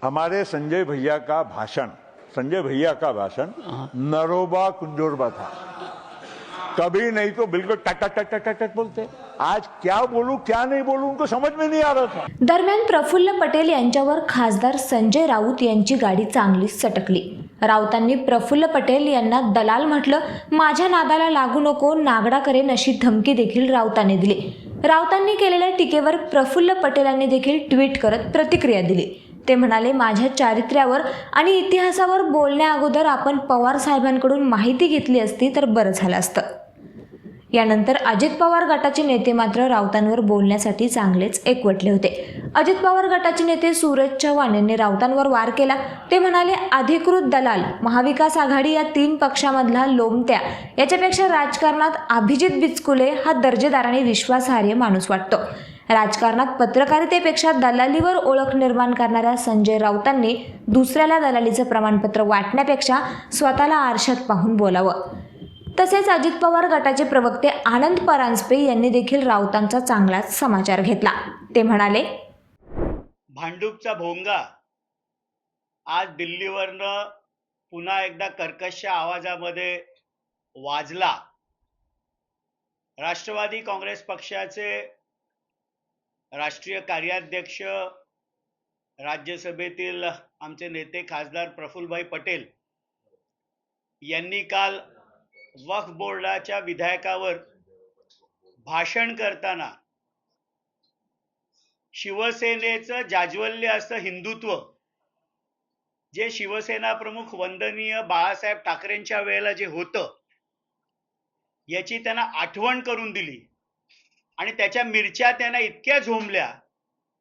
हमारे संजय भैया का भाषण नरोबा कुंजोरबा था। कभी नहीं तो बिल्कुल टक टक टक टक टक बोलते। आज क्या बोलूं क्या नहीं बोलूं उनको समझ में नहीं आ रहा था। दरम्यान प्रफुल्ल पटेल यांच्यावर खासदार संजय राऊत यांची गाडी चांगलीच सटकली। राऊतांनी प्रफुल्ल पटेल यांना दलाल म्हटलं, माझ्या नादाला लागू नको, नागडा करेन अशी धमकी देखील राऊतांनी दिली। राऊतांनी केलेल्या टीकेवर प्रफुल्ल पटेलांनी देखील ट्विट करत प्रतिक्रिया दिली। ते म्हणाले, माझ्या चारित्र्यावर आणि इतिहासावर बोलण्याअगोदर आपण पवार साहेबांकडून माहिती घेतली असती तर बरं झालं असतं। यानंतर अजित पवार गटाचे नेते मात्र राऊतांवर बोलण्यासाठी चांगलेच एकवटले होते। अजित पवार गटाचे नेते सूरज चव्हाण यांनी राऊतांवर वार केला। ते म्हणाले, अधिकृत दलाल, महाविकास आघाडी या 3 पक्षामधला लोमत्या याच्यापेक्षा राजकारणात अभिजित बिचकुले हा दर्जेदाराने विश्वासार्ह माणूस वाटतो। राजकारणात पत्रकारितेपेक्षा दलालीवर ओळख निर्माण करणाऱ्या संजय राऊतांनी दुसऱ्याला दलालीचं प्रमाणपत्र वाटण्यापेक्षा स्वतःला आरशात पाहून बोलावं। तसेच अजित पवार गटाचे प्रवक्ते आनंद परांजपे यांनी देखील राऊतांचा चांगलाच समाचार घेतला। ते म्हणाले, भांडूपचा भोंगा आज दिल्लीवरनं पुन्हा एकदा कर्कश आवाजामध्ये वाजला। राष्ट्रवादी काँग्रेस पक्षाचे राष्ट्रीय कार्याध्यक्ष, राज्यसभेतील आमचे नेते खासदार प्रफुल्लभाई पटेल यांनी काल वक्फ बोर्डाच्या विधायकावर भाषण करताना शिवसेनेचं जाज्वल्य असं हिंदुत्व जे शिवसेना प्रमुख वंदनीय बाळासाहेब ठाकरेंच्या वेळेला जे होतं याची त्यांना आठवण करून दिली आणि त्याच्या मिरच्या त्यांना इतक्या झोंबल्या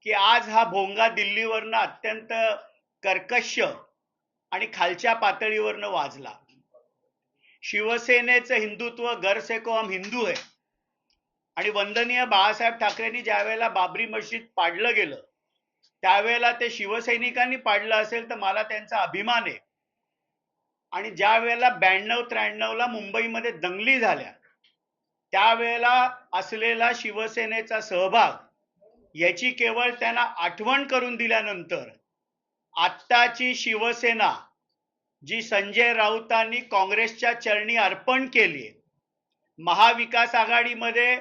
की आज हा भोंगा दिल्लीवरनं अत्यंत कर्कश आणि खालच्या पातळीवरनं वाजला। शिवसेनेचं हिंदुत्व घर से को हम हिंदू है आणि वंदनीय बाळासाहेब ठाकरेंनी ज्या वेळेला बाबरी मस्जिद पाडलं गेलं त्यावेळेला ते शिवसैनिकांनी पाडलं असेल तर मला त्यांचा अभिमान आहे। आणि ज्या वेळेला 92-93 ला मुंबईमध्ये दंगली झाल्या त्यावेळेला असलेला शिवसेनेचा सहभाग याची केवळ त्यांना आठवण करून दिल्यानंतर आत्ताची शिवसेना जी संजय राऊतांनी काँग्रेसच्या चरणी अर्पण केली, महाविकास आघाडीमध्ये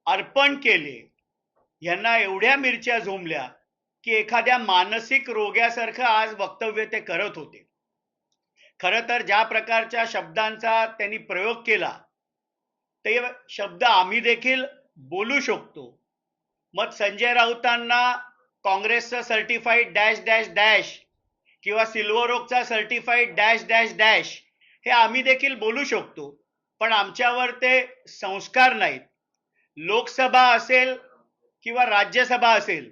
अर्पण केले, यांना एवढ्या मिरच्या झोंबल्या की एखाद्या मानसिक रोग्यासारखं आज वक्तव्य ते करत होते। खरं तर ज्या प्रकारच्या शब्दांचा त्यांनी प्रयोग केला ते शब्द आम्ही देखील बोलू शकतो। मग संजय राऊतांना काँग्रेसचं सर्टिफाईड डॅश डॅश डॅश किंवा सिल्वर ओकचा सर्टिफाईड डॅश डॅश डॅश हे आम्ही देखील बोलू शकतो, पण आमच्यावर ते संस्कार नाहीत। लोकसभा असेल किंवा राज्यसभा असेल,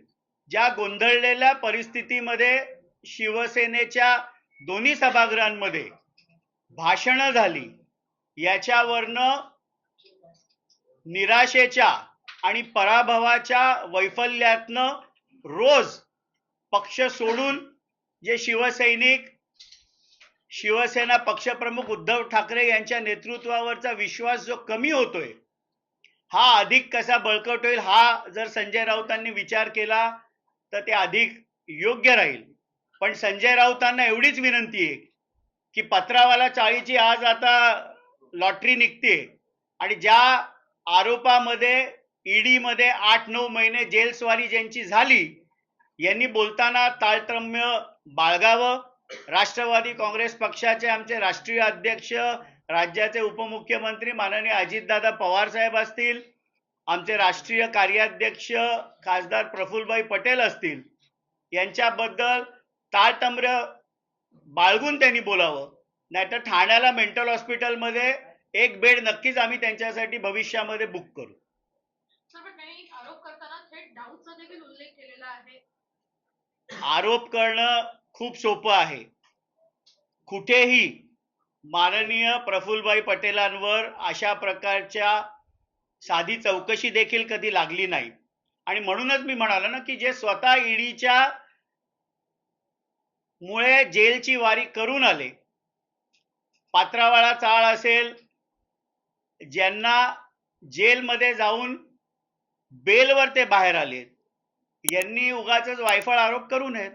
ज्या गोंधळलेल्या परिस्थितीमध्ये शिवसेनेच्या दोन्ही सभागृहांमध्ये भाषणं झाली याच्यावरनं निराशेच्या आणि पराभवाच्या वैफल्यातनं रोज पक्ष सोडून जे शिवसैनिक, शिवसेना पक्षप्रमुख उद्धव ठाकरे यांच्या नेतृत्वावरचा विश्वास जो कमी होतोय हा अधिक कसा बळकट होईल हा जर संजय राऊतांनी विचार केला तर ते अधिक योग्य राहील। पण संजय राऊतांना एवढीच विनंती आहे की पत्रावाला चाळीची आज आता लॉटरी निघते आणि ज्या आरोपामध्ये ईडी मध्ये 8-9 महिने जेलस्वारी ज्यांची झाली यांनी बोलताना ताळतम्य बाळगावं। राष्ट्रवादी काँग्रेस पक्षाचे आमचे राष्ट्रीय अध्यक्ष, राज्याचे उपमुख्यमंत्री माननीय अजितदादा पवार साहेब असतील, आमचे राष्ट्रीय कार्याध्यक्ष खासदार प्रफुल्लभाई पटेल असतील, यांच्याबद्दल ताळतम्य बाळगून त्यांनी बोलावं। नाहीतर ठाण्याला मेंटल हॉस्पिटलमध्ये एक बेड नक्कीच आम्ही त्यांच्यासाठी भविष्यामध्ये बुक करू। आरोप करताना थेट डाऊटचा देखील उल्लेख केलेला आहे। आरोप करणं खूप सोपं आहे। कुठेही माननीय प्रफुल्लभाई पटेलांवर अशा प्रकारच्या साधी चौकशी देखील कधी लागली नाही आणि म्हणूनच मी म्हणालो ना की जे स्वतः ईडीच्या मुळे जेलची वारी करून आले, पात्रावाळा चाळ असेल, ज्यांना जेलमध्ये जाऊन बेलवर ते बाहेर आले, यांनी उगाचच वायफळ आरोप करू नयेत।